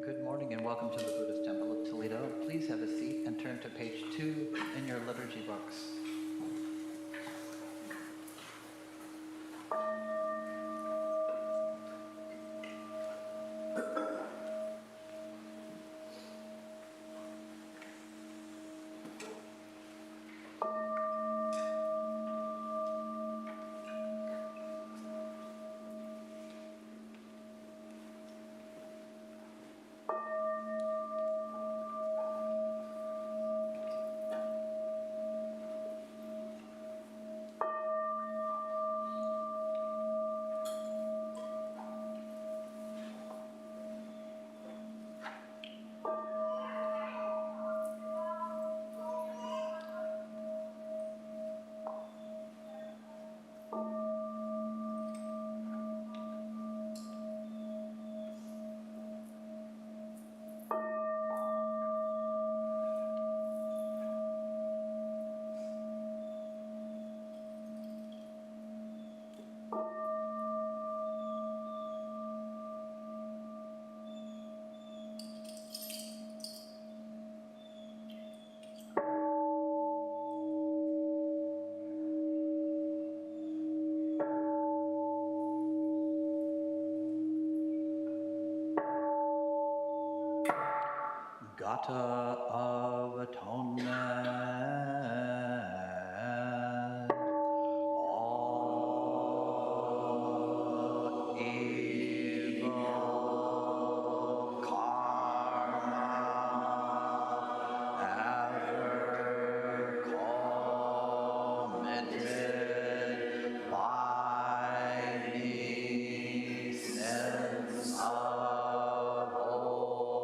Good morning and welcome to the Buddhist Temple of Toledo. Please have a seat and turn to page 2 in your liturgy books. Gata of Atonement. All evil karma ever committed by me since of old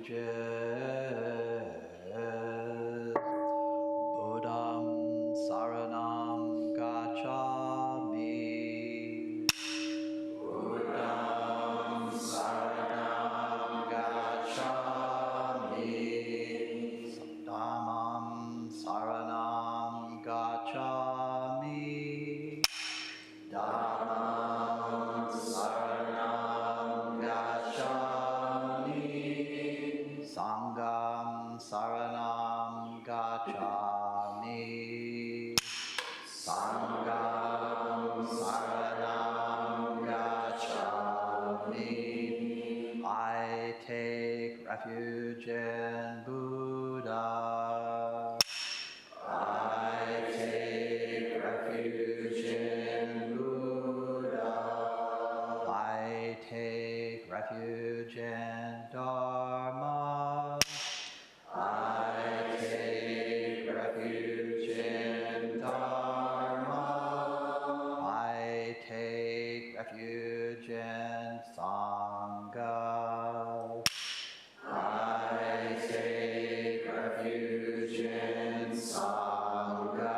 refuges. Buddham saranam gacchami. Buddham saranam gacchami. Dhammam saranam gacchami. Dhammam saranam gacchami. Sangham saranam gacchami. Sangham saranam gacchami. I take refuge in Buddha. I take refuge in Buddha. I take refuge in Dharma. I take refuge in Dharma. I take refuge in Sangha. I take refuge in Sangha.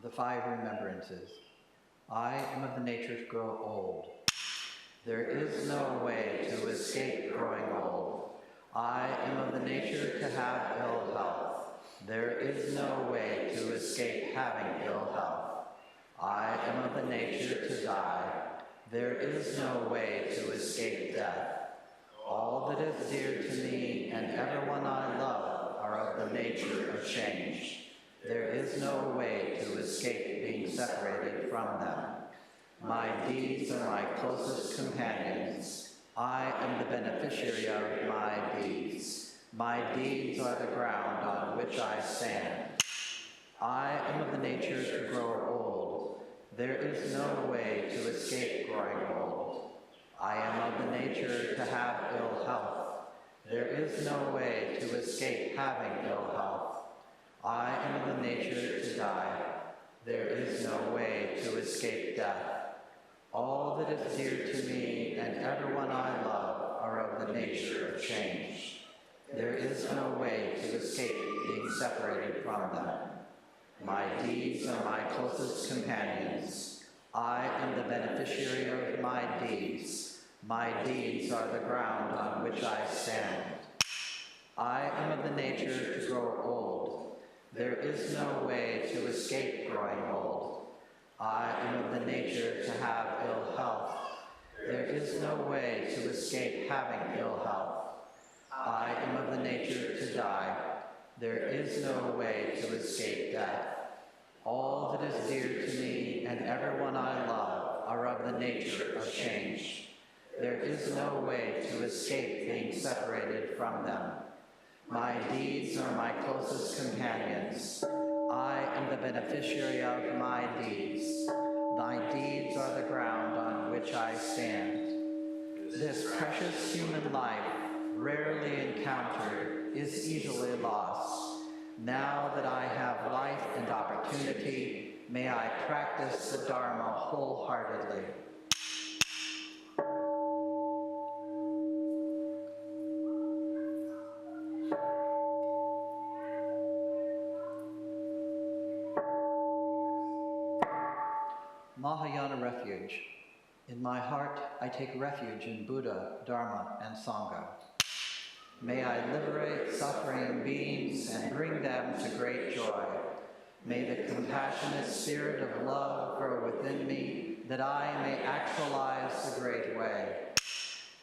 The 5 remembrances. I am of the nature to grow old. There is no way to escape growing old. I am of the nature to have ill health. There is no way to escape having ill health. I am of the nature to die. There is no way to escape death. All that is dear to me and everyone I love are of the nature of change. There is no way to escape being separated from them. My deeds are my closest companions. I am the beneficiary of my deeds. My deeds are the ground on which I stand. I am of the nature to grow old. There is no way to escape growing old. I am of the nature to have ill health. There is no way to escape having ill health. I am of the nature to die. There is no way to escape death. All that is dear to me and everyone I love are of the nature of change. There is no way to escape being separated from them. My deeds are my closest companions. I am the beneficiary of my deeds. My deeds are the ground on which I stand. I am of the nature to grow old. There is no way to escape growing old. I am of the nature to have ill health. There is no way to escape having ill health. I am of the nature to die. There is no way to escape death. All that is dear to me and everyone I love are of the nature of change. There is no way to escape being separated from them. My deeds are my closest companions. I am the beneficiary of my deeds. Thy deeds are the ground on which I stand. This precious human life, rarely encountered, is easily lost. Now that I have life and opportunity, may I practice the Dharma wholeheartedly. Mahayana Refuge. In my heart, I take refuge in Buddha, Dharma, and Sangha. May I liberate suffering beings and bring them to great joy. May the compassionate spirit of love grow within me, that I may actualize the great way.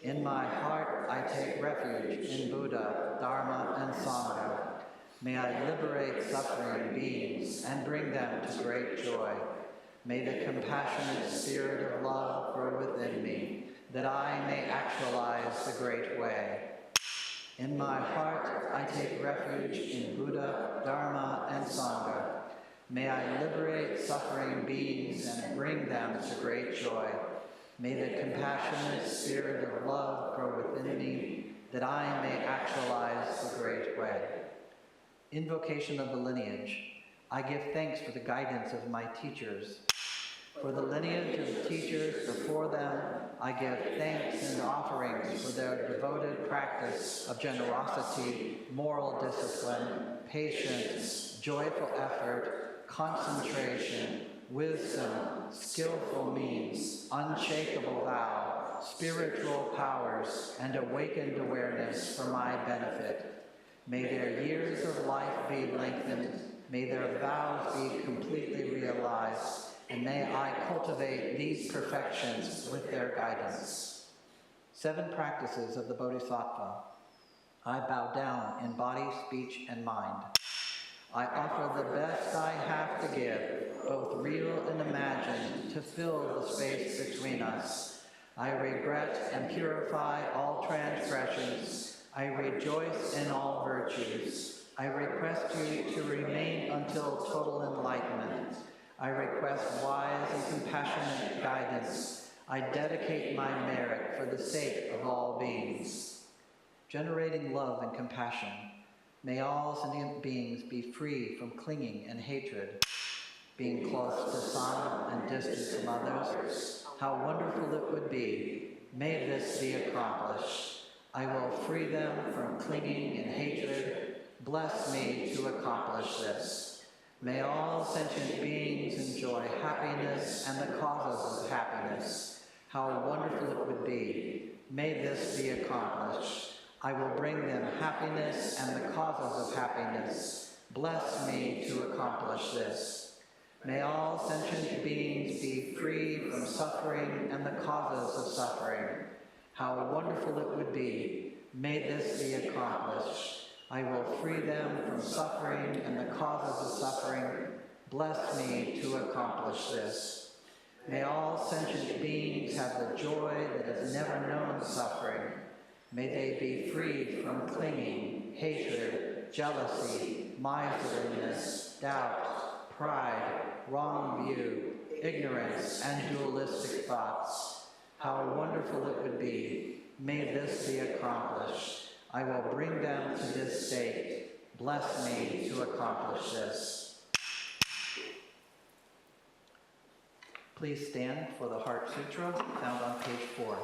In my heart, I take refuge in Buddha, Dharma, and Sangha. May I liberate suffering beings and bring them to great joy. May the compassionate spirit of love grow within me, that I may actualize the great way. In my heart, I take refuge in Buddha, Dharma, and Sangha. May I liberate suffering beings and bring them to great joy. May the compassionate spirit of love grow within me, that I may actualize the great way. Invocation of the lineage. I give thanks for the guidance of my teachers. For the lineage of the teachers before them, I give thanks and offerings for their devoted practice of generosity, moral discipline, patience, joyful effort, concentration, wisdom, skillful means, unshakable vow, spiritual powers, and awakened awareness for my benefit. May their years of life be lengthened, may their vows be completely realized, and may I cultivate these perfections with their guidance. 7 practices of the Bodhisattva. I bow down in body, speech, and mind. I offer the best I have to give, both real and imagined, to fill the space between us. I regret and purify all transgressions. I rejoice in all virtues. I request you to remain until total enlightenment. I request wise and compassionate guidance. I dedicate my merit for the sake of all beings. Generating love and compassion. May all sentient beings be free from clinging and hatred. Being close to some and distant from others, how wonderful it would be. May this be accomplished. I will free them from clinging and hatred. Bless me to accomplish this. May all sentient beings enjoy happiness and the causes of happiness. How wonderful it would be. May this be accomplished. I will bring them happiness and the causes of happiness. Bless me to accomplish this. May all sentient beings be free from suffering and the causes of suffering. How wonderful it would be. May this be accomplished. I will free them from suffering and the causes of suffering. Bless me to accomplish this. May all sentient beings have the joy that has never known suffering. May they be freed from clinging, hatred, jealousy, miserliness, doubt, pride, wrong view, ignorance, and dualistic thoughts. How wonderful it would be. May this be accomplished. I will bring them to this state. Bless me to accomplish this. Please stand for the Heart Sutra, found on page 4.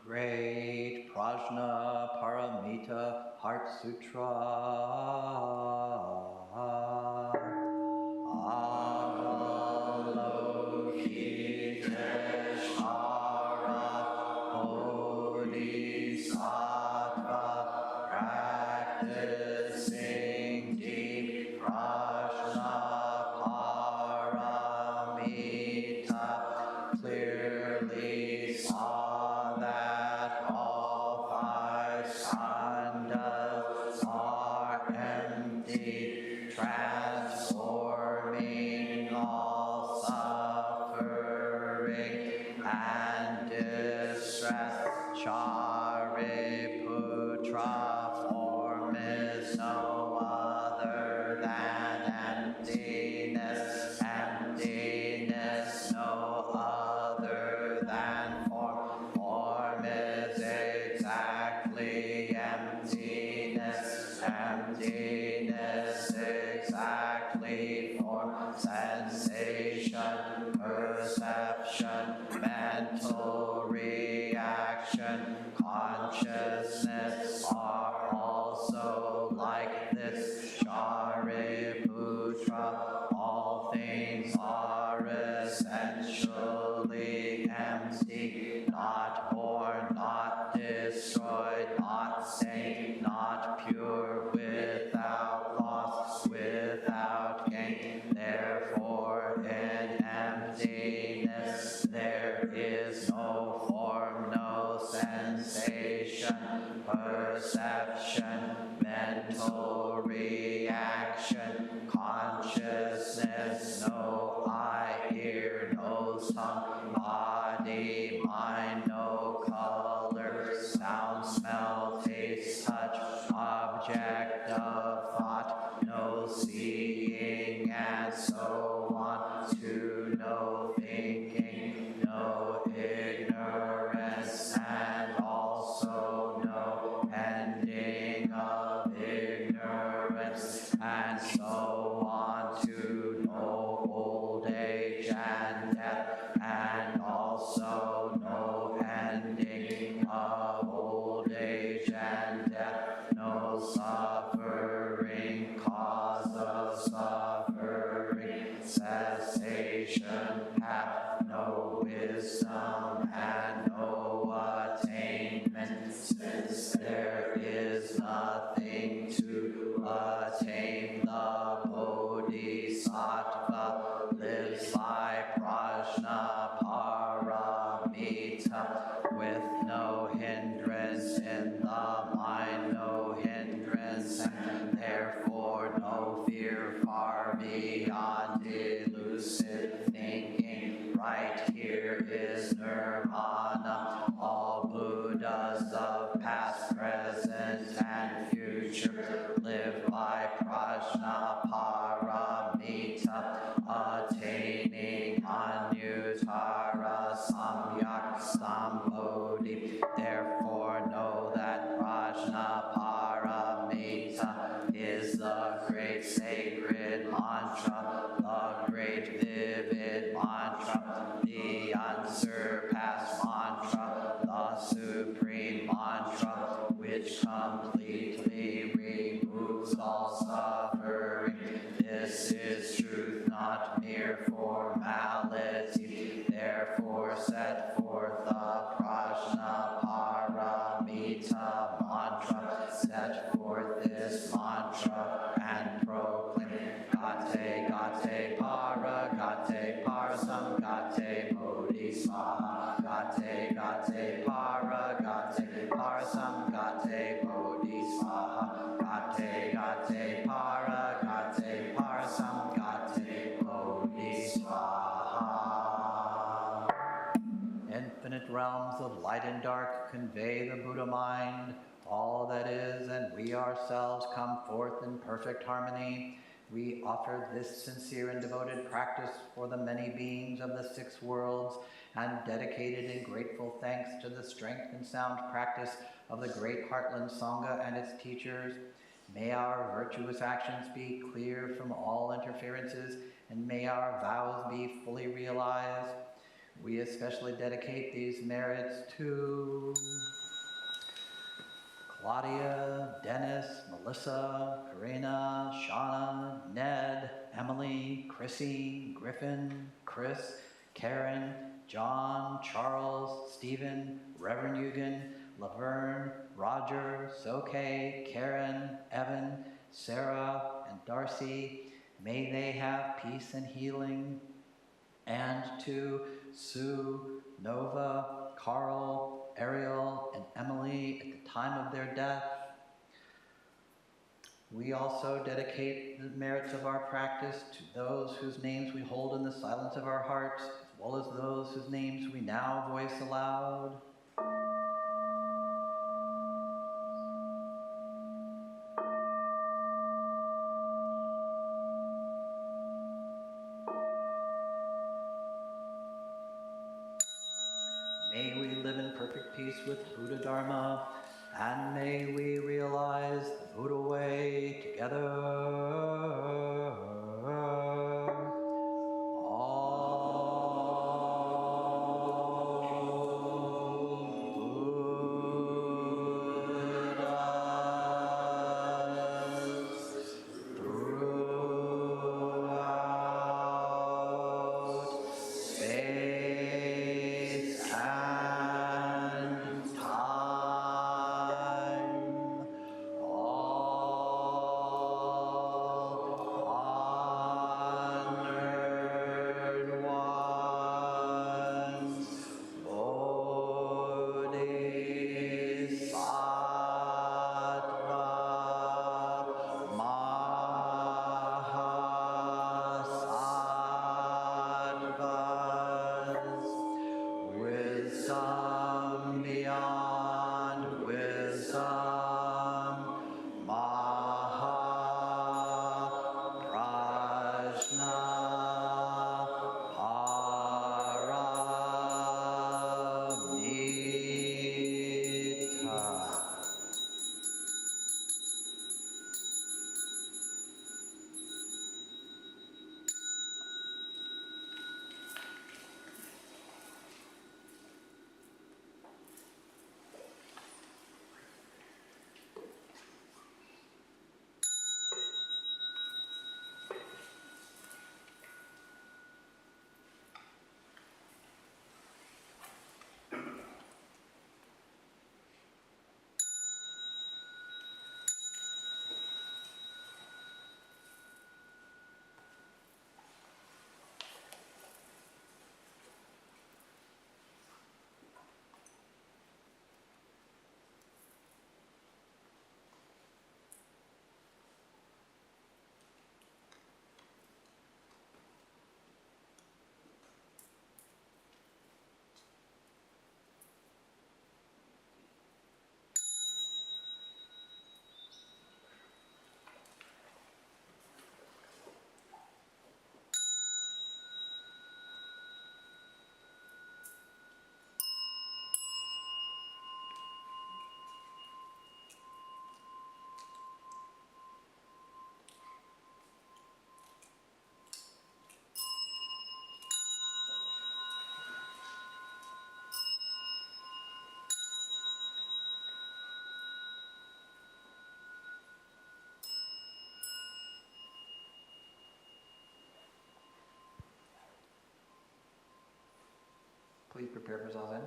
Great Prajna Paramita Heart Sutra. Avalokiteshvara Bodhisattva practicing deep Prajna Paramita clearly saw that all 5 skandhas are empty, transforming all suffering and distress. Shariputra, form is no other than emptiness. Emptiness no other than form. Form is exactly emptiness. Emptiness exactly perception, mental reaction, consciousness are also like this. Shariputra, all things are essentially empty, not born, not destroyed, not saint, not pure, without loss, without gain. Therefore, in emptiness there is no form, no sensation, perception, mental reaction, consciousness, no eye, ear, nose, tongue, body, mind, no color, sound, smell, taste, touch, object of thought, no seeing, and so on, to no thinking, no ignorance, and also no ending of ignorance, and so on, to no old age and death, and also no ending of old age and death, no suffering, cause of suffering, cessation, path, no wisdom, and no attainment, since there is nothing to attain. The Bodhisattva lives by prajna paramita, with no hindrance in the mind, no hindrance, and therefore no fear, far beyond elusive thinking. Right here is nirvana. All Buddhas of past, present, and future live by prajna paramita, attaining anuttara samyak sambodhi. Therefore know that prajna paramita is the great sacred mantra, the great vivid mantra, the unsurpassed mantra, the supreme mantra, which completely removes all suffering. This is truth, not mere formality. Therefore set forth the prajna paramita mantra. Set forth this mantra and proclaim: Gate, gate, para, gate, parsam, gate, bodhisvaha. Gate, gate, para, gate, parsam, gate, bodhisvaha. Gate, gate, para, gate, parsam, gate, bodhisvaha. Infinite realms of light and dark convey the Buddha mind. All that is and we ourselves come forth in perfect harmony. We offer this sincere and devoted practice for the many beings of the 6 worlds, and dedicated in grateful thanks to the strength and sound practice of the great Heartland Sangha and its teachers. May our virtuous actions be clear from all interferences, and may our vows be fully realized. We especially dedicate these merits to Claudia, Dennis, Melissa, Karina, Shauna, Ned, Emily, Chrissy, Griffin, Chris, Karen, John, Charles, Stephen, Reverend Eugen, Laverne, Roger, Soke, Karen, Evan, Sarah, and Darcy. May they have peace and healing. And to Sue, Nova, Carl, Ariel, and Emily at the time of their death. We also dedicate the merits of our practice to those whose names we hold in the silence of our hearts, as well as those whose names we now voice aloud. May we live in perfect peace with Buddha Dharma, and may we realize the Buddha way together. Please prepare for Zazen.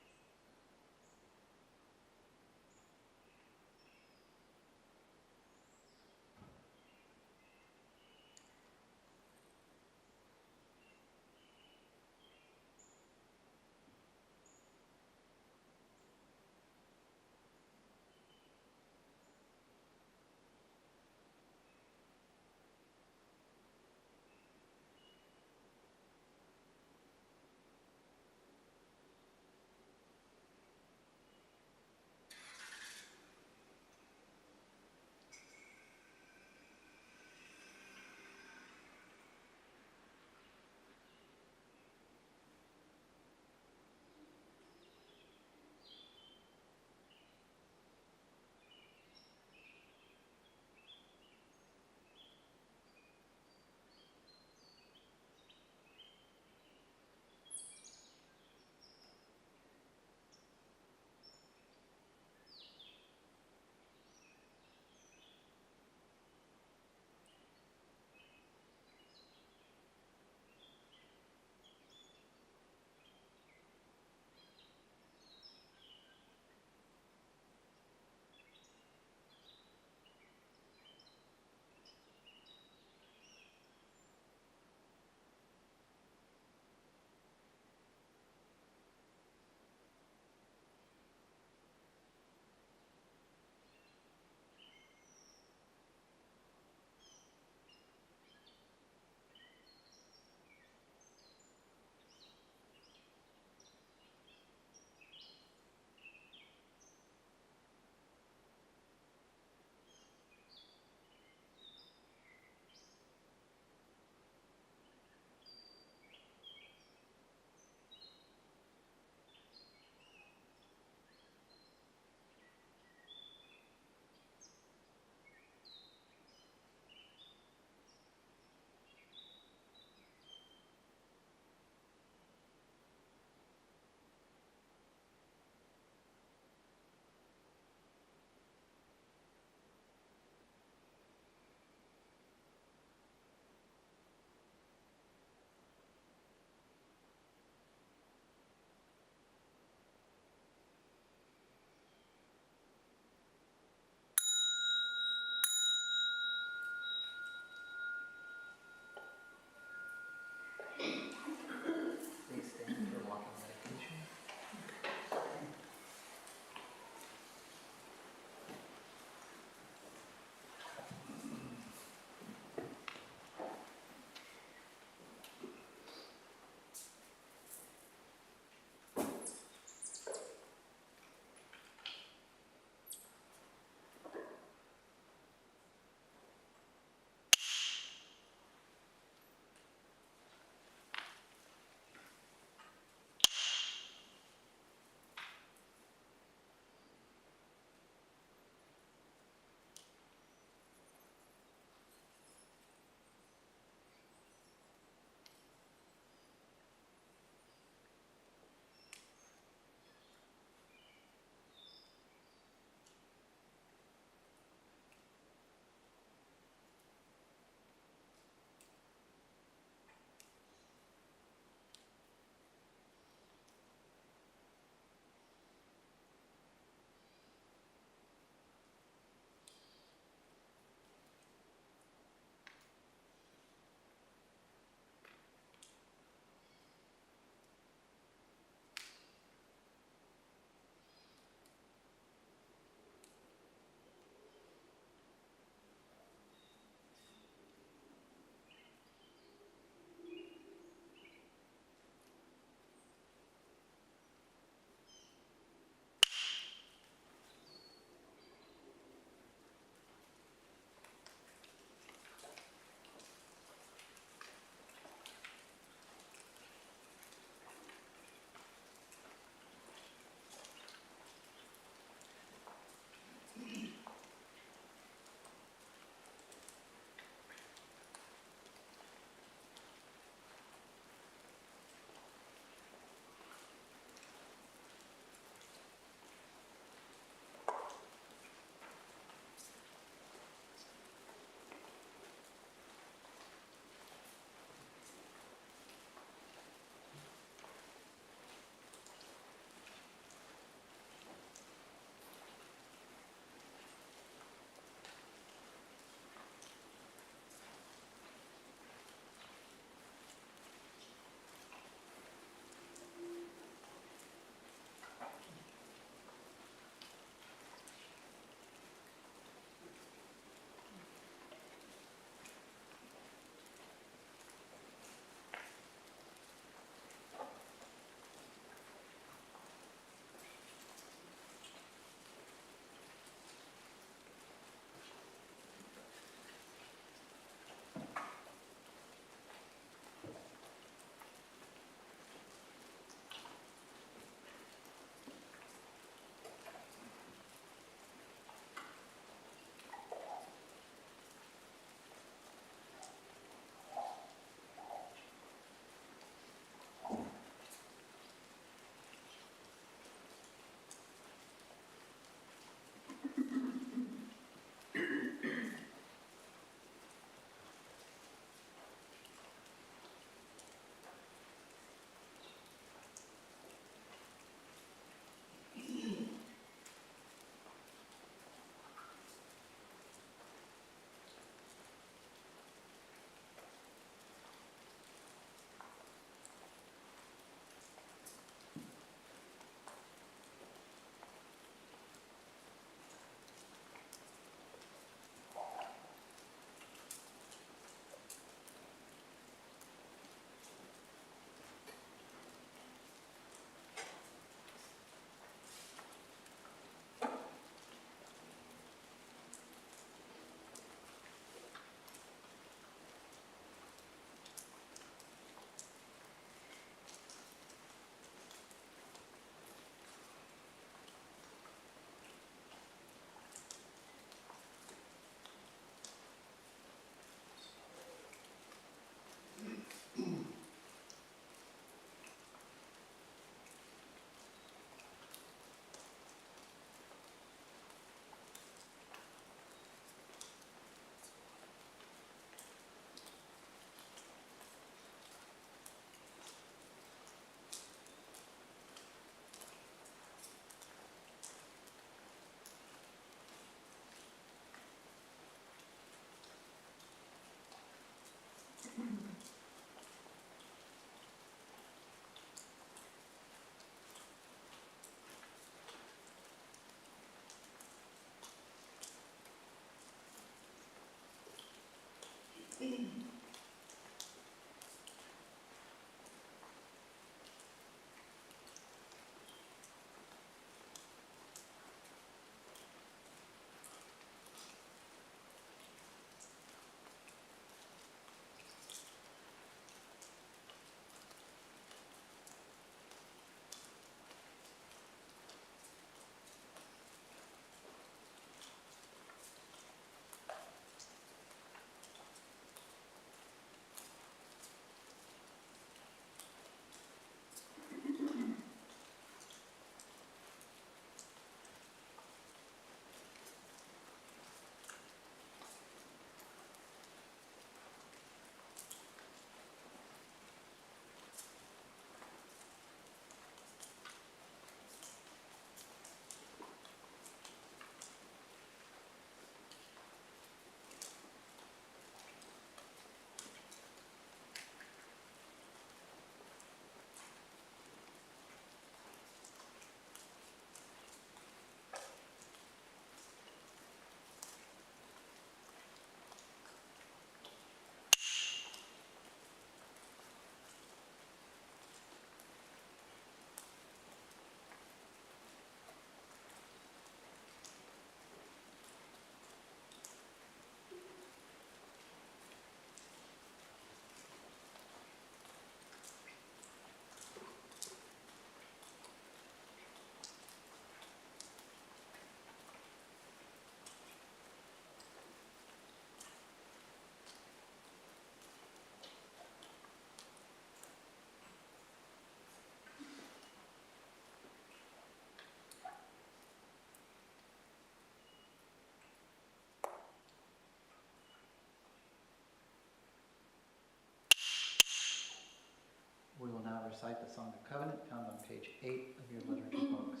recite the Song of Covenant found on page 8 of your liturgy books.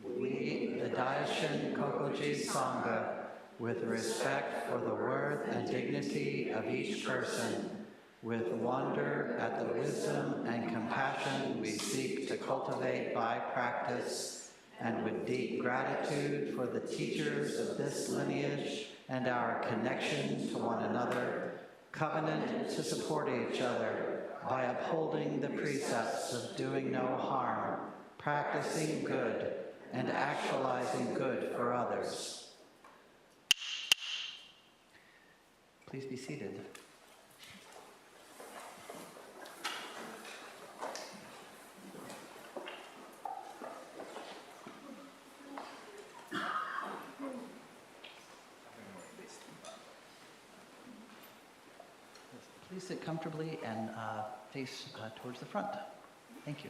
We, the Daishin Kokoji Sangha, with respect for the worth and dignity of each person, with wonder at the wisdom and compassion we seek to cultivate by practice, and with deep gratitude for the teachers of this lineage and our connection to one another, covenant to support each other by upholding the precepts of doing no harm, practicing good, and actualizing good for others. Please be seated. Please sit comfortably and face towards the front. Thank you.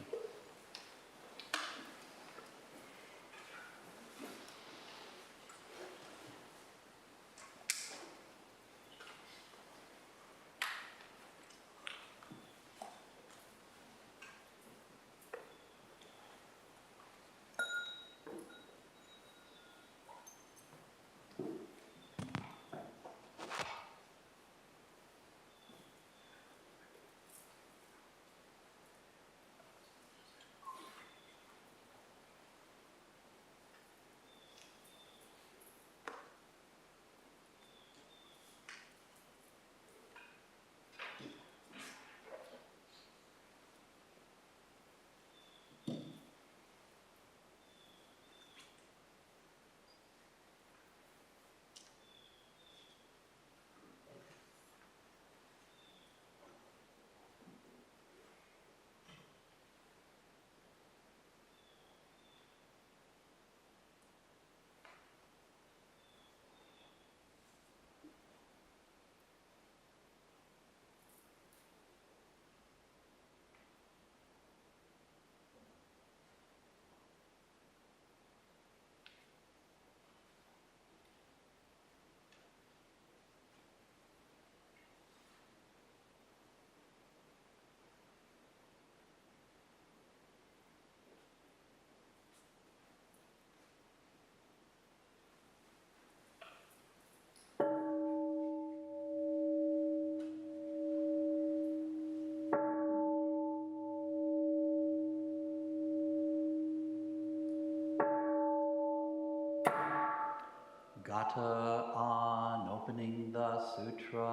Gata on opening the sutra.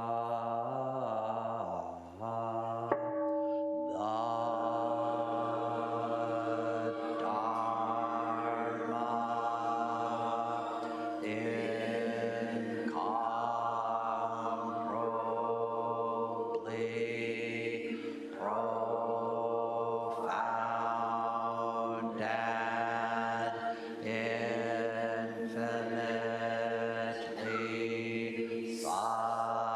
The Dharma incomparably profound and infinitely subtle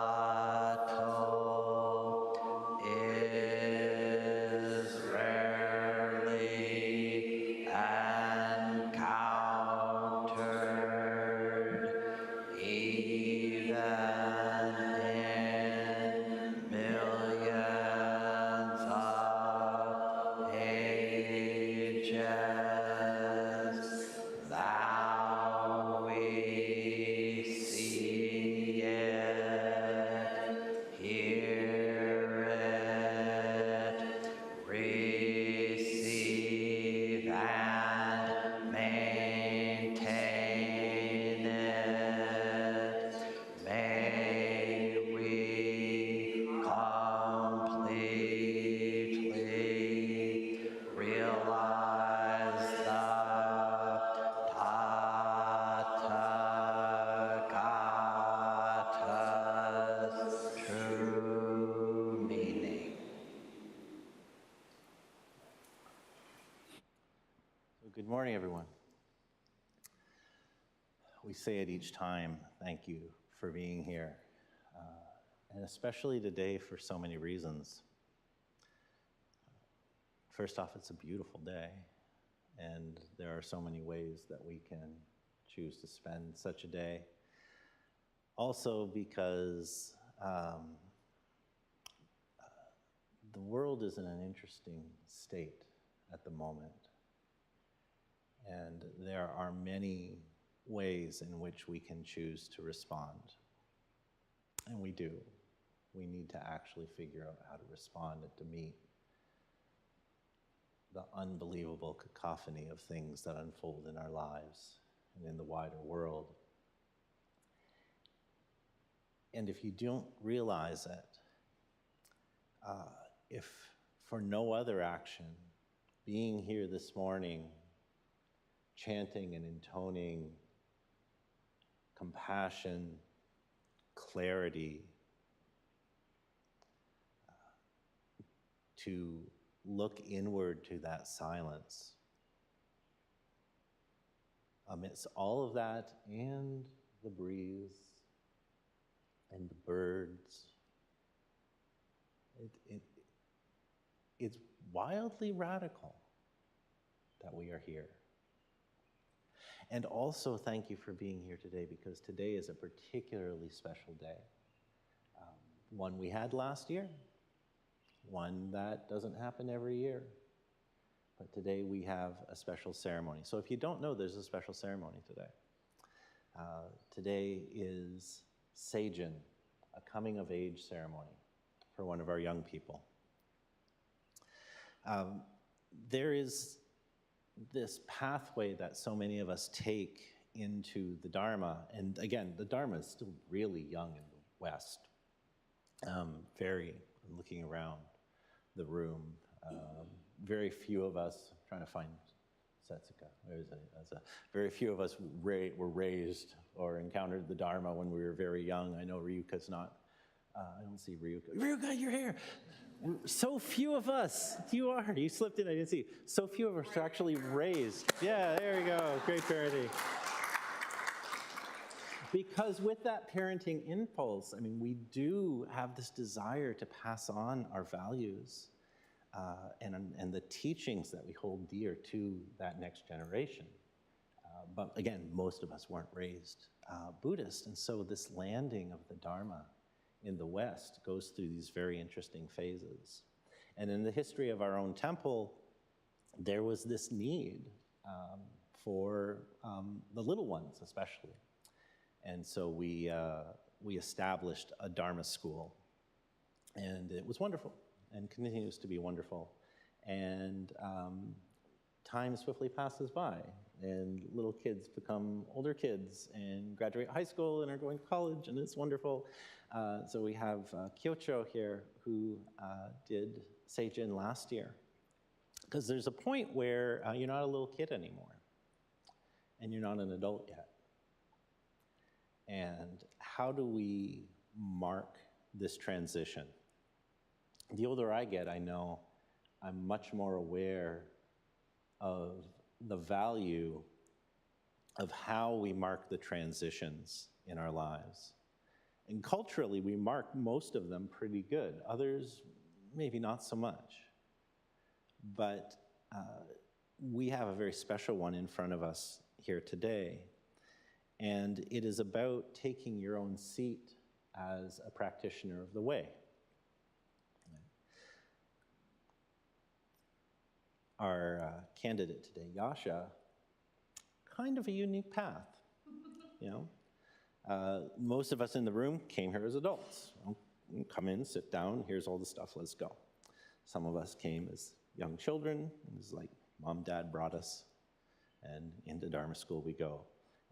is rarely encountered even in millions of ages. Thou we see it, hear it, receive and maintain it. May we completely realize the Tathagata's true meaning. Good morning, everyone. We say it each time, thank you for being here, and especially today for so many reasons. First off, it's a beautiful day, and there are so many ways that we can choose to spend such a day. Also because the world is in an interesting state at the moment. And there are many ways in which we can choose to respond. And we do. We need to actually figure out how to respond and to meet the unbelievable cacophony of things that unfold in our lives and in the wider world. And if you don't realize it, if for no other action, being here this morning, chanting and intoning compassion, clarity, to look inward to that silence. Amidst all of that and the breeze and the birds, it's wildly radical that we are here. And also thank you for being here today, because today is a particularly special day. One we had last year, one that doesn't happen every year. But today we have a special ceremony. So if you don't know, there's a special ceremony today. Today is Seijin, a coming-of-age ceremony for one of our young people. There is this pathway that so many of us take into the Dharma. And again, the Dharma is still really young in the West. Looking around the room, very few of us, I'm trying to find Setsuka, very few of us were raised or encountered the Dharma when we were very young. I know Ryuka's not, I don't see Ryuka. Ryuka, you're here! So few of us, you slipped in, I didn't see you. So few of us are actually raised. Yeah, there we go, great parenting. Because with that parenting impulse, I mean, we do have this desire to pass on our values and the teachings that we hold dear to that next generation. But again, most of us weren't raised Buddhist, and so this landing of the Dharma in the West goes through these very interesting phases. And in the history of our own temple, there was this need for the little ones especially. And so we established a Dharma school, and it was wonderful and continues to be wonderful. And time swiftly passes by, and little kids become older kids and graduate high school and are going to college, and it's wonderful. So we have Kyocho here who did Seijin last year. Because there's a point where you're not a little kid anymore, and you're not an adult yet. And how do we mark this transition? The older I get, I know I'm much more aware of the value of how we mark the transitions in our lives. And culturally, we mark most of them pretty good. Others, maybe not so much. But we have a very special one in front of us here today. And it is about taking your own seat as a practitioner of the way. Our candidate today, Yasha, kind of a unique path, you know. Most of us in the room came here as adults. Come in, sit down, here's all the stuff, let's go. Some of us came as young children. It was like mom, dad brought us, and into Dharma school we go.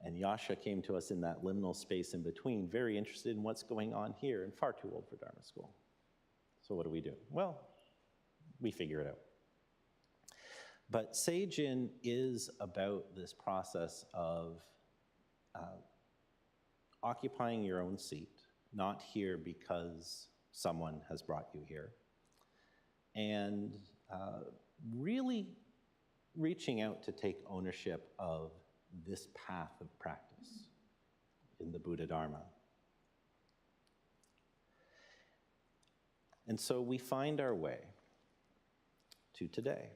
And Yasha came to us in that liminal space in between, very interested in what's going on here and far too old for Dharma school. So what do? Well, we figure it out. But Seijin is about this process of occupying your own seat, not here because someone has brought you here, and really reaching out to take ownership of this path of practice in the Buddha Dharma. And so we find our way to today.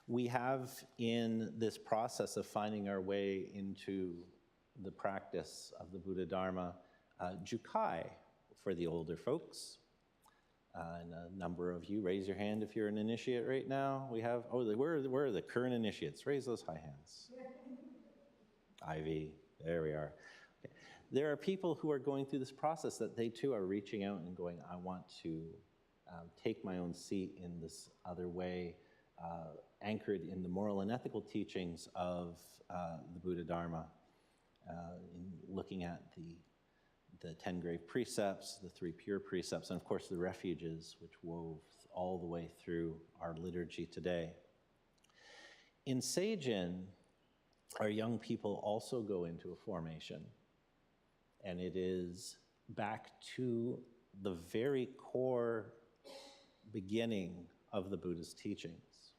We have, in this process of finding our way into the practice of the Buddha Dharma, Jukai for the older folks. And a number of you, raise your hand if you're an initiate right now. We have, where are the current initiates? Raise those high hands. Ivy, there we are. Okay. There are people who are going through this process that they too are reaching out and going, I want to take my own seat in this other way, anchored in the moral and ethical teachings of the Buddha Dharma, in looking at the 10 grave precepts, the 3 pure precepts, and of course the refuges which wove all the way through our liturgy today. In Seijin, our young people also go into a formation, and it is back to the very core beginning of the Buddha's teachings.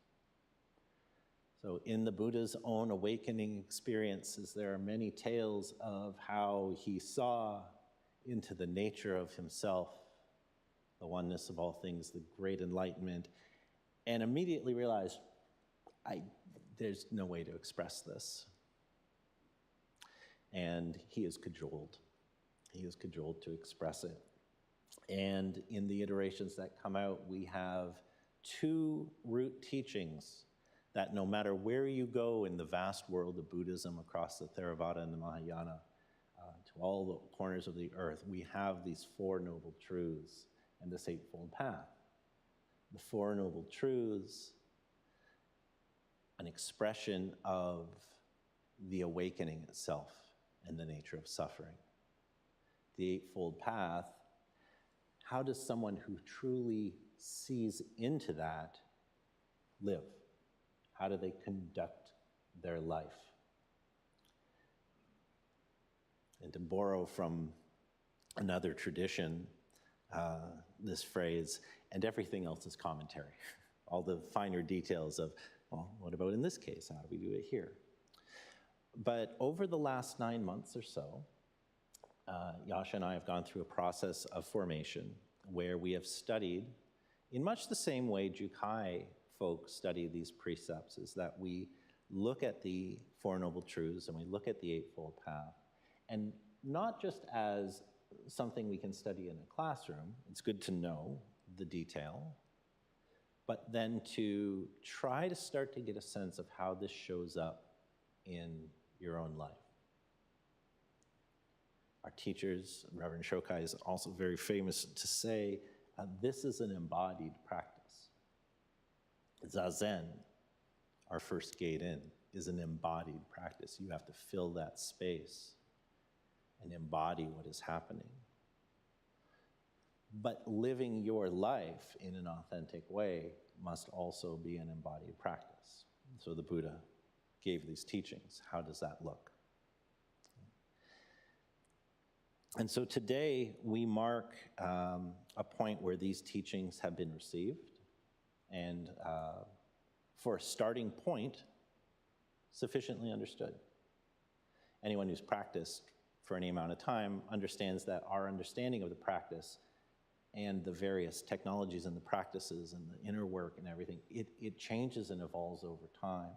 So in the Buddha's own awakening experiences, there are many tales of how he saw into the nature of himself, the oneness of all things, the great enlightenment, and immediately realized, there's no way to express this. And he is cajoled. He is cajoled to express it. And in the iterations that come out, we have 2 root teachings that no matter where you go in the vast world of Buddhism across the Theravada and the Mahayana, to all the corners of the earth, we have these 4 noble truths and this 8-fold path. The 4 noble truths, an expression of the awakening itself and the nature of suffering. The 8-fold path, how does someone who truly sees into that live? How do they conduct their life? And to borrow from another tradition, this phrase, and everything else is commentary. All the finer details of, well, what about in this case? How do we do it here? But over the last 9 months or so, Yasha and I have gone through a process of formation where we have studied, in much the same way Jukai folks study these precepts, is that we look at the 4 noble truths and we look at the 8-fold path, and not just as something we can study in a classroom, it's good to know the detail, but then to try to start to get a sense of how this shows up in your own life. Our teachers, Reverend Shokai, is also very famous to say, this is an embodied practice. Zazen, our first gate in, is an embodied practice. You have to fill that space and embody what is happening. But living your life in an authentic way must also be an embodied practice. So the Buddha gave these teachings. How does that look? And so today we mark a point where these teachings have been received, and for a starting point, sufficiently understood. Anyone who's practiced for any amount of time understands that our understanding of the practice and the various technologies and the practices and the inner work and everything, it changes and evolves over time.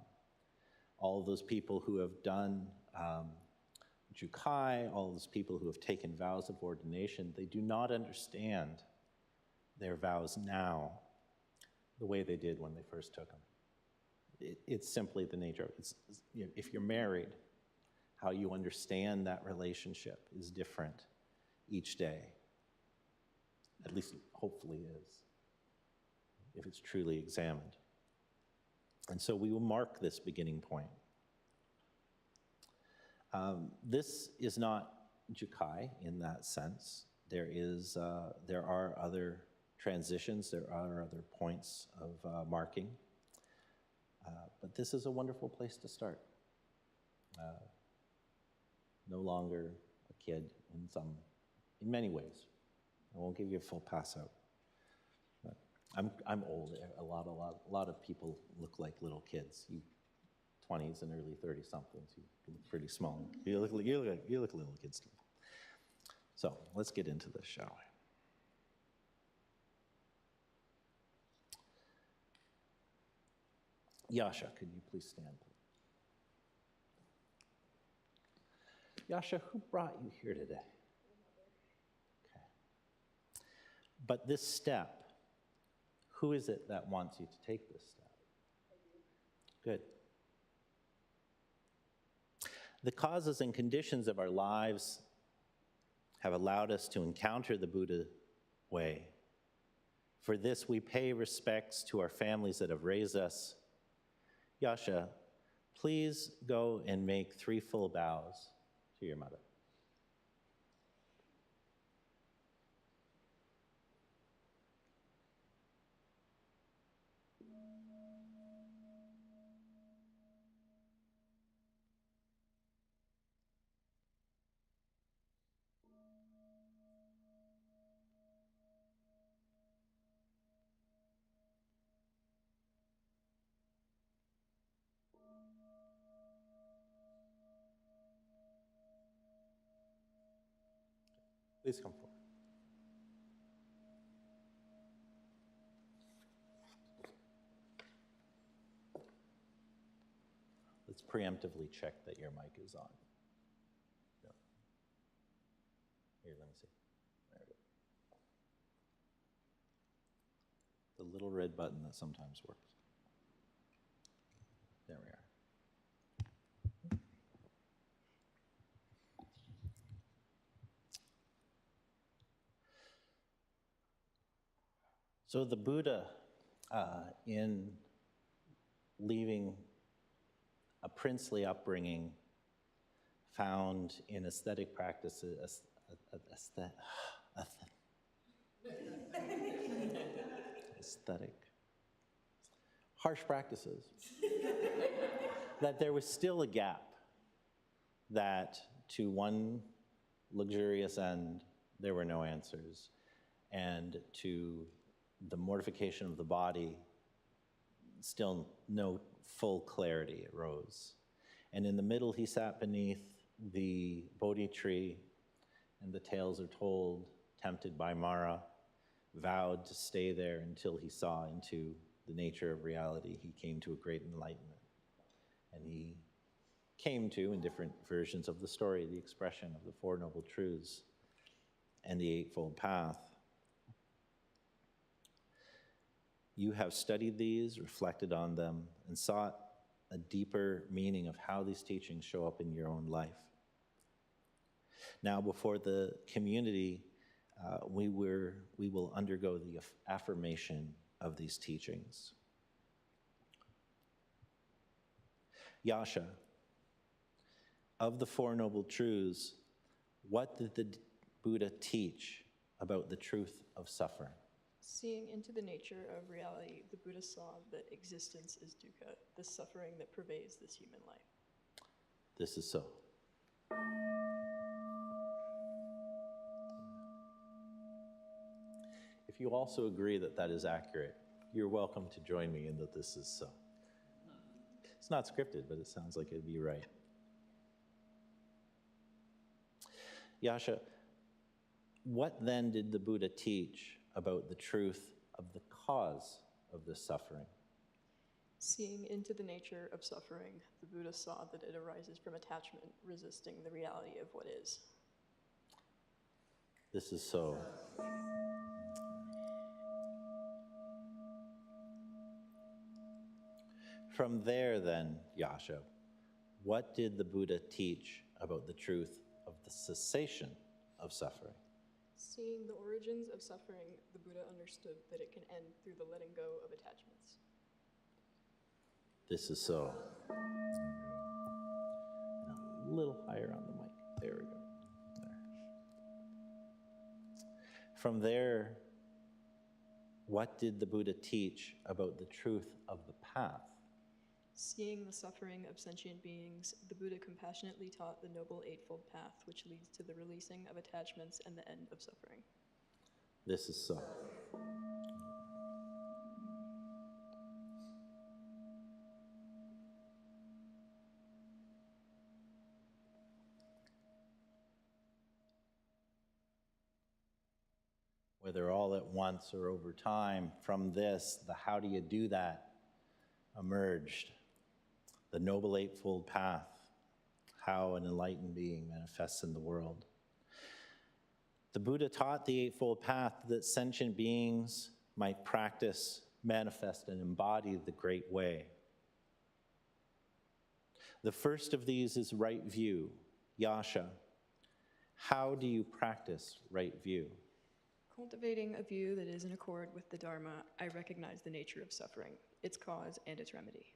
All of those people who have done Jukai, all those people who have taken vows of ordination, they do not understand their vows now the way they did when they first took them. It's simply the nature of it. If you're married, how you understand that relationship is different each day. At least, hopefully, is, if it's truly examined. And so we will mark this beginning point. This is not Jukai in that sense. There are other transitions, there are other points of marking. But this is a wonderful place to start. No longer a kid in many ways. I won't give you a full pass out. But I'm old. A lot of people look like little kids. You 20s and early 30-somethings. You look pretty small. You look little kids still. So let's get into this, shall we? Yasha, could you please stand, please? Yasha, who brought you here today? Okay. But this step, who is it that wants you to take this step? Good. The causes and conditions of our lives have allowed us to encounter the Buddha way. For this, we pay respects to our families that have raised us. Yasha, please go and make 3 full bows to your mother. Please come forward. Let's preemptively check that your mic is on. No. Here, let me see. There we go. The little red button that sometimes works. There we are. So the Buddha, in leaving a princely upbringing, found in aesthetic practices, aesthetic, harsh practices, that there was still a gap, that to one luxurious end, there were no answers, and to the mortification of the body, still no full clarity arose. And in the middle, he sat beneath the Bodhi tree, and the tales are told, tempted by Mara, vowed to stay there until he saw into the nature of reality. He came to a great enlightenment. And he came to, in different versions of the story, the expression of the Four Noble Truths and the Eightfold Path. You have studied these, reflected on them, and sought a deeper meaning of how these teachings show up in your own life. Now, before the community, we will undergo the affirmation of these teachings. Yasha, of the Four Noble Truths, what did the Buddha teach about the truth of suffering? Seeing into the nature of reality, the Buddha saw that existence is dukkha, the suffering that pervades this human life. This is so. If you also agree that that is accurate, you're welcome to join me in that this is so. It's not scripted, but it sounds like it'd be right. Yasha, what then did the Buddha teach about the truth of the cause of this suffering? Seeing into the nature of suffering, the Buddha saw that it arises from attachment, resisting the reality of what is. This is so. From there, then, Yasha, what did the Buddha teach about the truth of the cessation of suffering? Seeing the origins of suffering, the Buddha understood that it can end through the letting go of attachments. This is so. A little higher on the mic. There we go. There. From there, what did the Buddha teach about the truth of the path? Seeing the suffering of sentient beings, the Buddha compassionately taught the Noble Eightfold Path, which leads to the releasing of attachments and the end of suffering. This is so. Whether all at once or over time, from this, the how do you do that emerged. The Noble Eightfold Path. how an enlightened being manifests in the world. The Buddha taught the Eightfold Path that sentient beings might practice, manifest, and embody the Great Way. The first of these is right view, yasha. How do you practice right view? Cultivating a view that is in accord with the Dharma, I recognize the nature of suffering, its cause, and its remedy.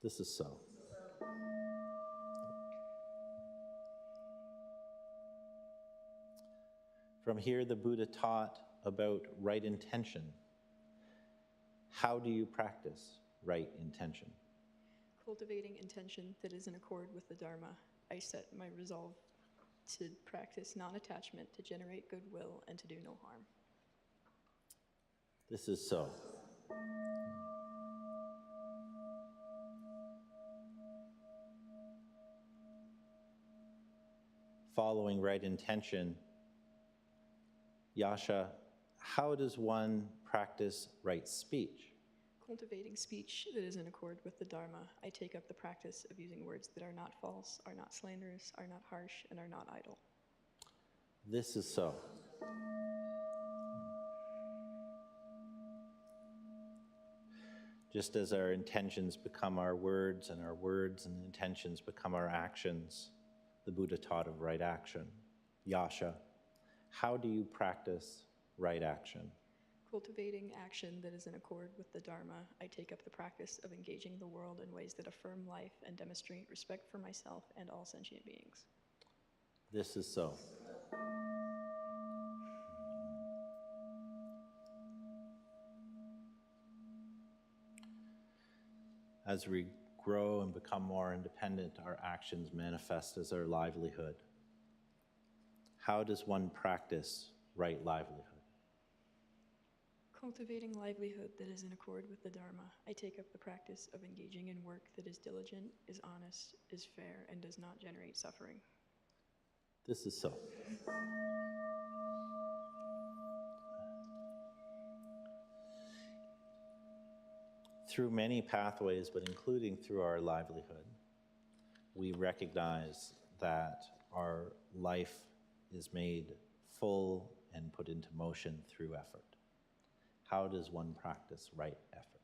This is so. From here, the Buddha taught about right intention. How do you practice right intention? Cultivating intention that is in accord with the Dharma, I set my resolve to practice non-attachment, to generate goodwill, and to do no harm. This is so. Following right intention, yasha, how does one practice right speech? Cultivating speech that is in accord with the Dharma, I take up the practice of using words that are not false, are not slanderous, are not harsh, and are not idle. This is so. Just as our intentions become our words, and our words and intentions become our actions, the Buddha taught of right action. Yasha, how do you practice right action? Cultivating action that is in accord with the Dharma, I take up the practice of engaging the world in ways that affirm life and demonstrate respect for myself and all sentient beings. This is so. As we grow and become more independent, our actions manifest as our livelihood. How does one practice right livelihood? Cultivating livelihood that is in accord with the Dharma, I take up the practice of engaging in work that is diligent, is honest, is fair, and does not generate suffering. This is so. Through many pathways, but including through our livelihood, we recognize that our life is made full and put into motion through effort. How does one practice right effort?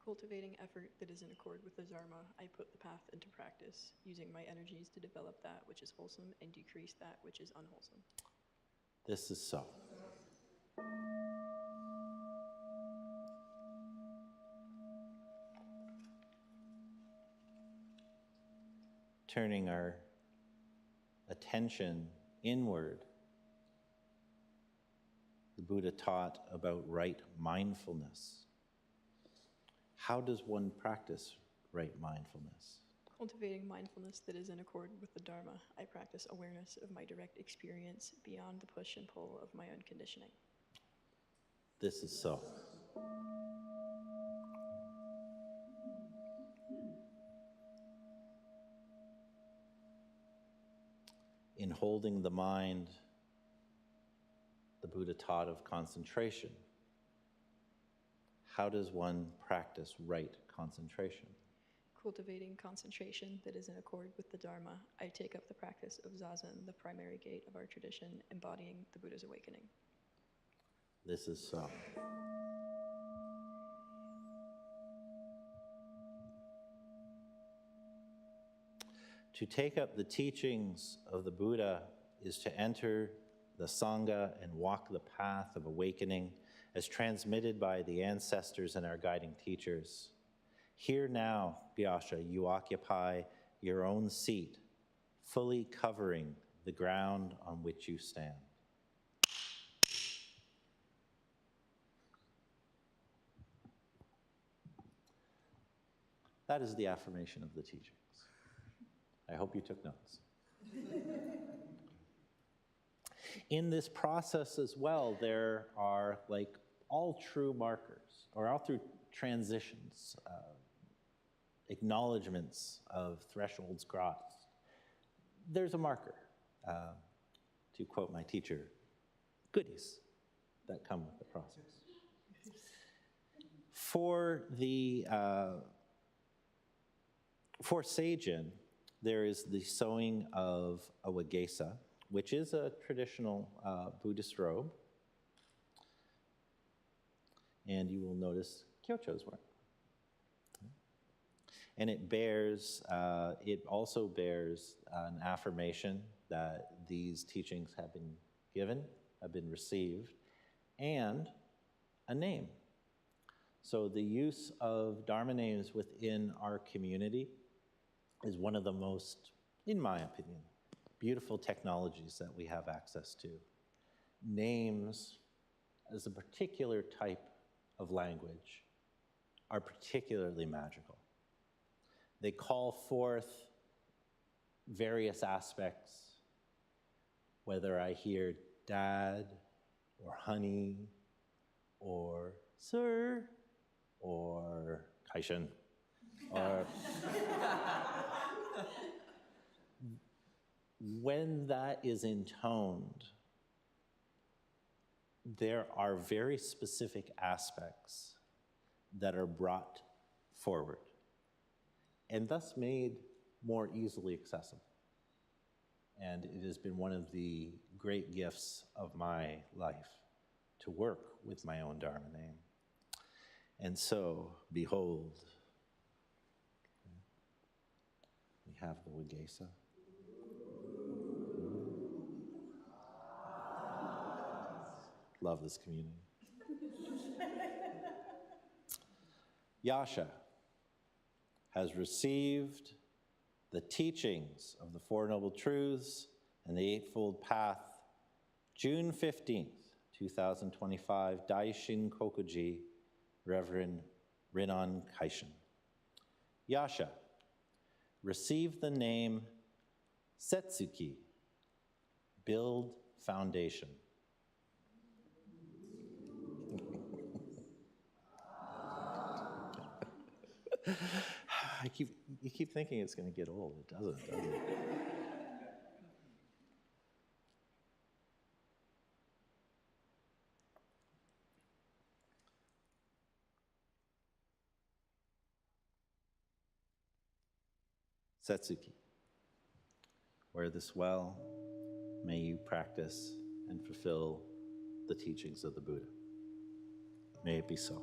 Cultivating effort that is in accord with the Dharma, I put the path into practice, using my energies to develop that which is wholesome and decrease that which is unwholesome. This is so. Turning our attention inward, the Buddha taught about right mindfulness. How does one practice right mindfulness? Cultivating mindfulness that is in accord with the Dharma, I practice awareness of my direct experience beyond the push and pull of my own conditioning. This is so. In holding the mind, the Buddha taught of concentration. How does one practice right concentration? Cultivating concentration that is in accord with the Dharma, I take up the practice of zazen, the primary gate of our tradition, embodying the Buddha's awakening. This is so. To take up the teachings of the Buddha is to enter the Sangha and walk the path of awakening as transmitted by the ancestors and our guiding teachers. Here now, Vyasa, you occupy your own seat, fully covering the ground on which you stand. That is the affirmation of the teachings. I hope you took notes. In this process as well, there are like all true markers, or all through transitions, acknowledgements of thresholds crossed. There's a marker, to quote my teacher, goodies that come with the process. For Seijin, there is the sewing of a wagesa, which is a traditional Buddhist robe. And you will notice Kyocho's wearing. And it also bears an affirmation that these teachings have been given, have been received, and a name. So the use of Dharma names within our community is one of the most, in my opinion, beautiful technologies that we have access to. Names, as a particular type of language, are particularly magical. They call forth various aspects, whether I hear dad, or honey, or sir, or kaishin, or when that is intoned, there are very specific aspects that are brought forward and thus made more easily accessible. And it has been one of the great gifts of my life to work with my own Dharma name. And so, behold, we have the wagesa. Love this community. Yasha has received the teachings of the Four Noble Truths and the Eightfold Path, June 15th, 2025, Daishin Kokuji, Reverend Rinnan Kaishin. Yasha received the name Setsuki, build foundation. You keep thinking it's going to get old. It doesn't, does it? Setsuki, wear this well. May you practice and fulfill the teachings of the Buddha. May it be so.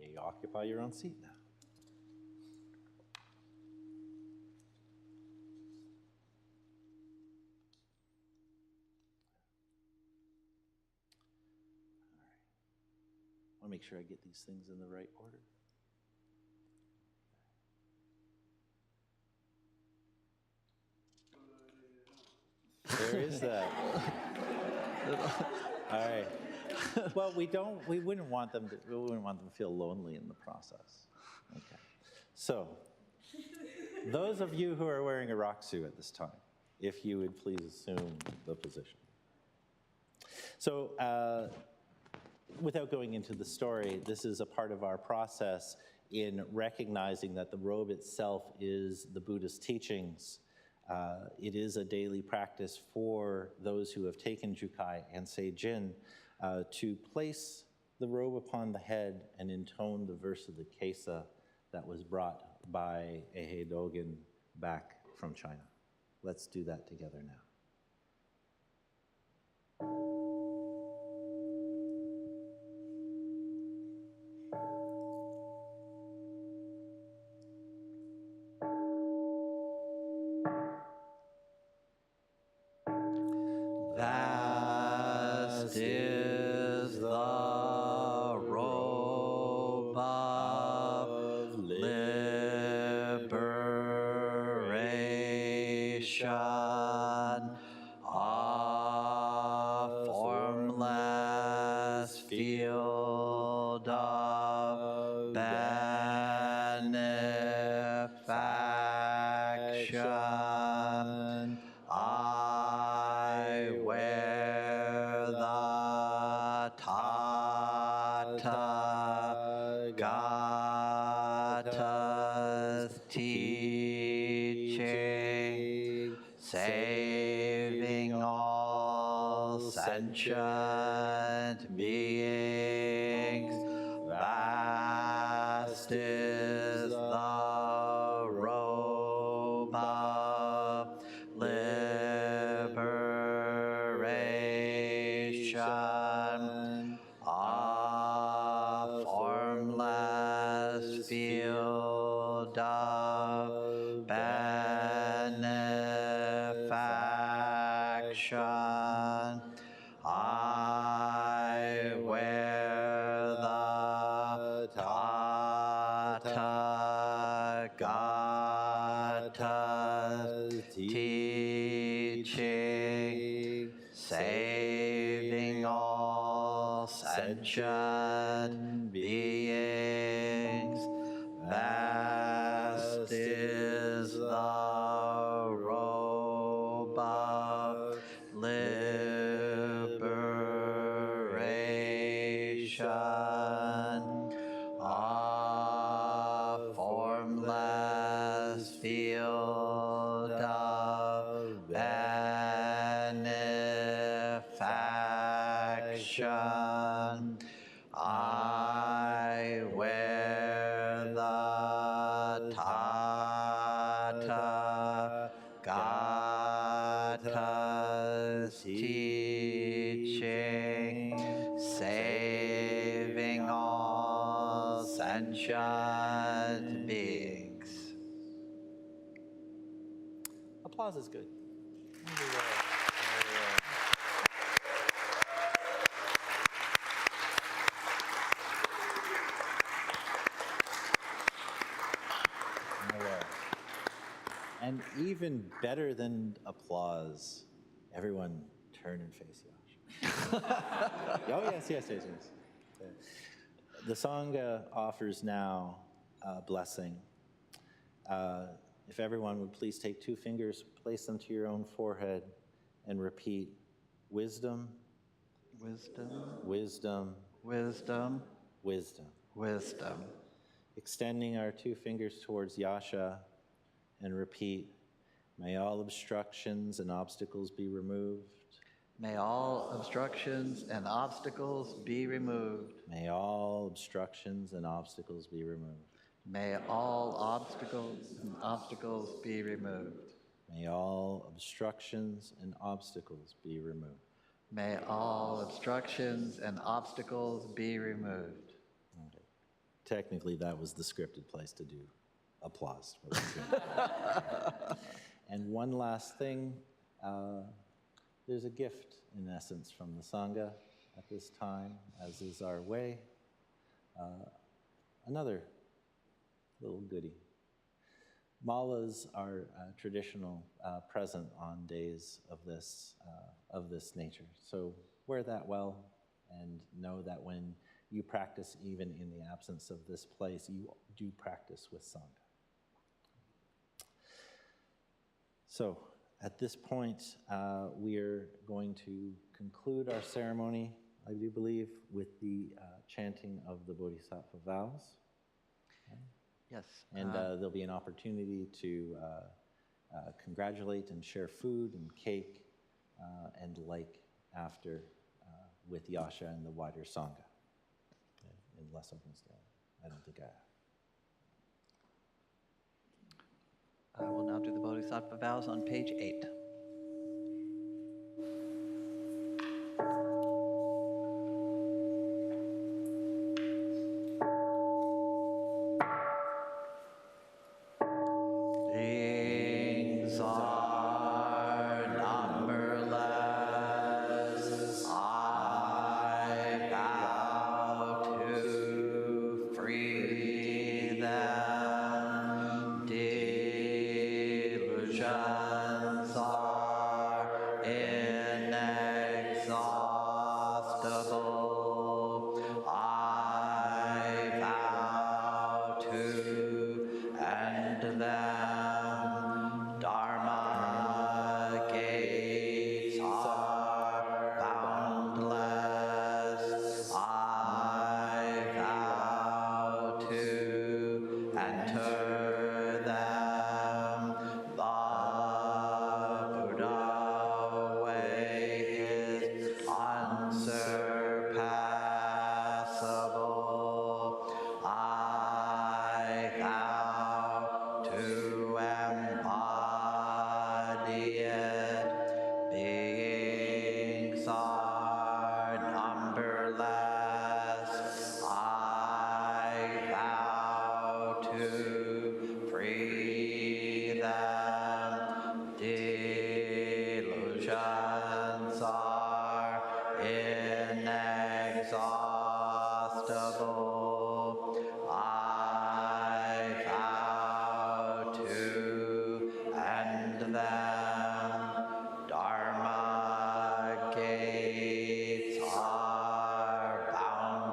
May you occupy your own seat now. I want to make sure I get these things in the right order. There is that. All right. Well, we wouldn't want them to feel lonely in the process. Okay. So, those of you who are wearing a rakusu at this time, if you would please assume the position. So, without going into the story, this is a part of our process in recognizing that the robe itself is the Buddhist teachings. It is a daily practice for those who have taken Jukai and Seijin to place the robe upon the head and intone the verse of the Kesa that was brought by Ehe Dogen back from China. Let's do that together now. Vast is the robe of liberation, a formless field of benefaction. I wear the Tathagata's teaching, saving all sentient beings. Vast is the a formless field of benefaction. I wear the Tathagata's teaching, saving all sentient beings. Vast is the robe of liberation, a formless field of benefaction. I wear the Tathagata's teaching, saving all sentient beings. Applause is good. And even better than applause, everyone turn and face Yasha. Oh, yes. The Sangha offers now a blessing. If everyone would please take 2 fingers, place them to your own forehead, and repeat, wisdom, Wisdom, wisdom, wisdom, wisdom. wisdom. Extending our 2 fingers towards Yasha, and repeat, may all obstructions and obstacles be removed. May all obstructions and obstacles be removed. May all obstructions and obstacles be removed. May all obstacles and obstacles be removed. May all obstructions and obstacles be removed. May all obstructions and obstacles be removed. Okay. Technically, that was the scripted place to do applause. And one last thing, there's a gift, in essence, from the Sangha at this time, as is our way. Another little goodie. Malas are traditional present on days of this nature. So wear that well, and know that when you practice, even in the absence of this place, you do practice with Sangha. So at this point, we are going to conclude our ceremony, I do believe, with the chanting of the Bodhisattva vows. Okay. Yes. And there'll be an opportunity to congratulate and share food and cake and like after with Yasha and the wider Sangha. Okay. Unless I don't think I will now do the Bodhisattva vows on page 8. Beings are numberless. I vow to free them. Delusions are inexhaustible. I vow to end them. Dharma gates are boundless. I vow to enter them. The Buddha way are inexhaustible. I vow to end them. Dharma gates are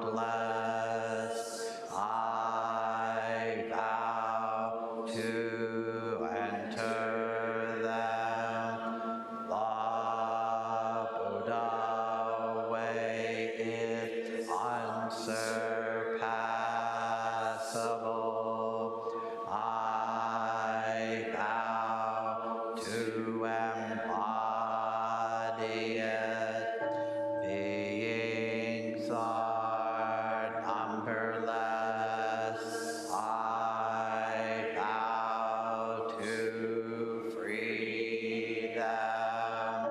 boundless. I vow to enter them. The Buddha way is unsurpassable. I vow to embody it. Beings are numberless. I vow to free them.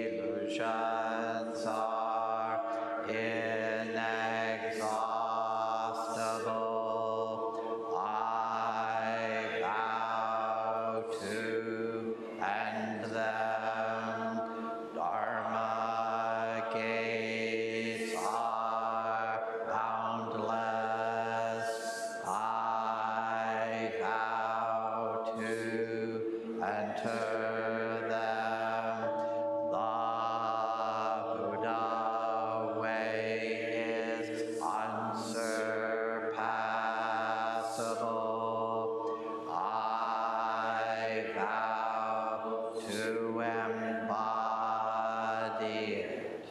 Delusions are inexhaustible. I vow to end them. Dharma gates are boundless. I vow to enter them. The Buddha way is unsurpassable. I vow to embody it.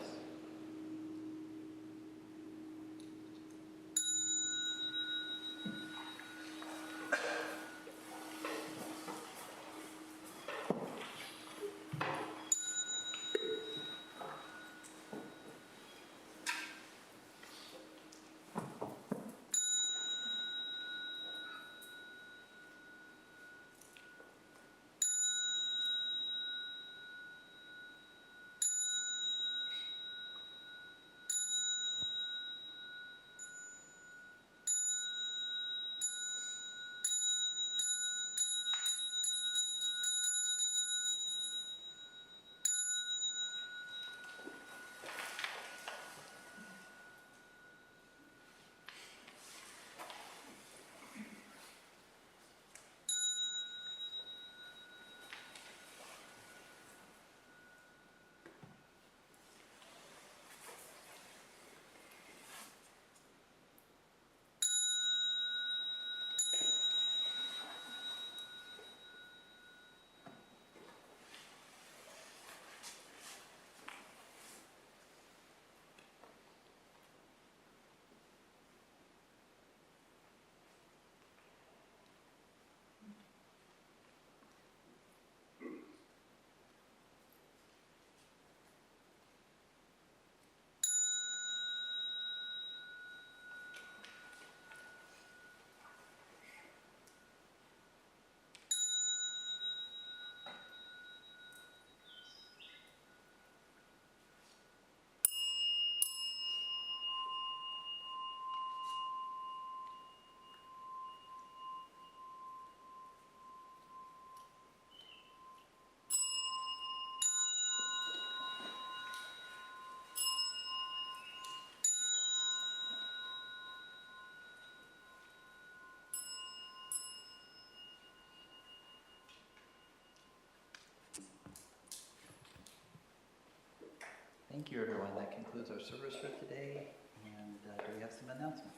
Thank you, everyone. That concludes our service for today. And do we have some announcements?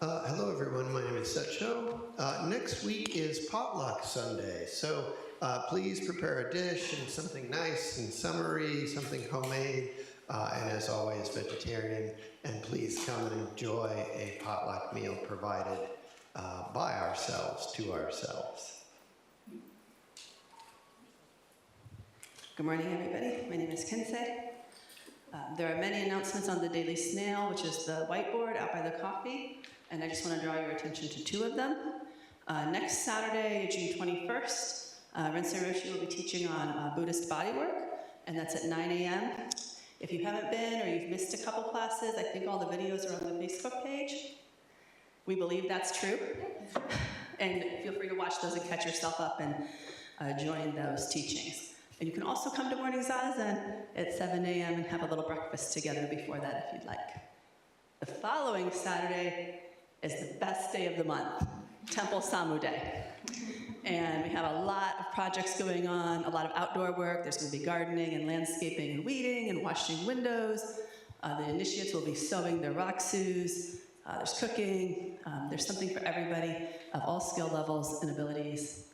Hello, everyone. My name is Setcho. Next week is Potluck Sunday, so please prepare a dish and something nice and summery, something homemade, and as always, vegetarian. And please come and enjoy a potluck meal provided by ourselves, to ourselves. Good morning, everybody. My name is Kinsey. There are many announcements on the Daily Snail, which is the whiteboard out by the coffee, and I just want to draw your attention to two of them. Next Saturday, June 21st, Rinse Roshi will be teaching on Buddhist bodywork, and that's at 9 a.m. If you haven't been or you've missed a couple classes, I think all the videos are on the Facebook page. We believe that's true, and feel free to watch those and catch yourself up and join those teachings. And you can also come to morning zazen at 7 a.m. and have a little breakfast together before that if you'd like. The following Saturday is the best day of the month, Temple Samu Day. And we have a lot of projects going on, a lot of outdoor work. There's going to be gardening and landscaping and weeding and washing windows. The initiates will be sewing their raksus. There's cooking. There's something for everybody of all skill levels and abilities.